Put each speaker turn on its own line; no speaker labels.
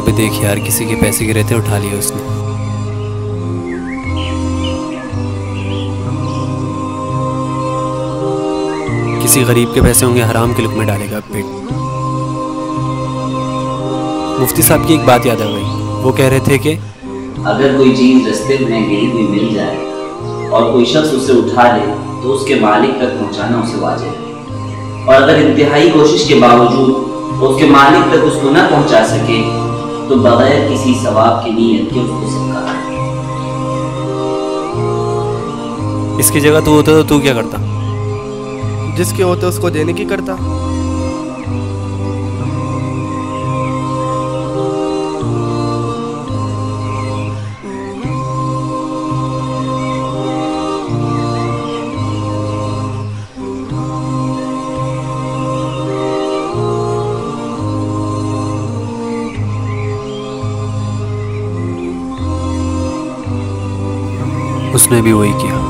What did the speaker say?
पे देख यार, किसी के पैसे गिरे थे, उठा लिए उसने। किसी गरीब के पैसे होंगे, हराम के लुक में डालेगा पेट। मुफ्ती साहब की एक बात याद आ गई। वो कह रहे थे कि
अगर कोई चीज रास्ते में गिरी हुई मिल जाए और कोई शख्स उसे उठा ले तो उसके मालिक तक पहुंचाना उसे वाजिब है, और अगर इंतहाई कोशिश के बावजूद उसके मालिक तक उसको न पहुंचा सके तो बगैर किसी सवाब की नीयत के उसको सदका है।
इसकी जगह तू होता तो तू क्या करता?
जिसके होते उसको देने की करता।
उसने भी वही किया।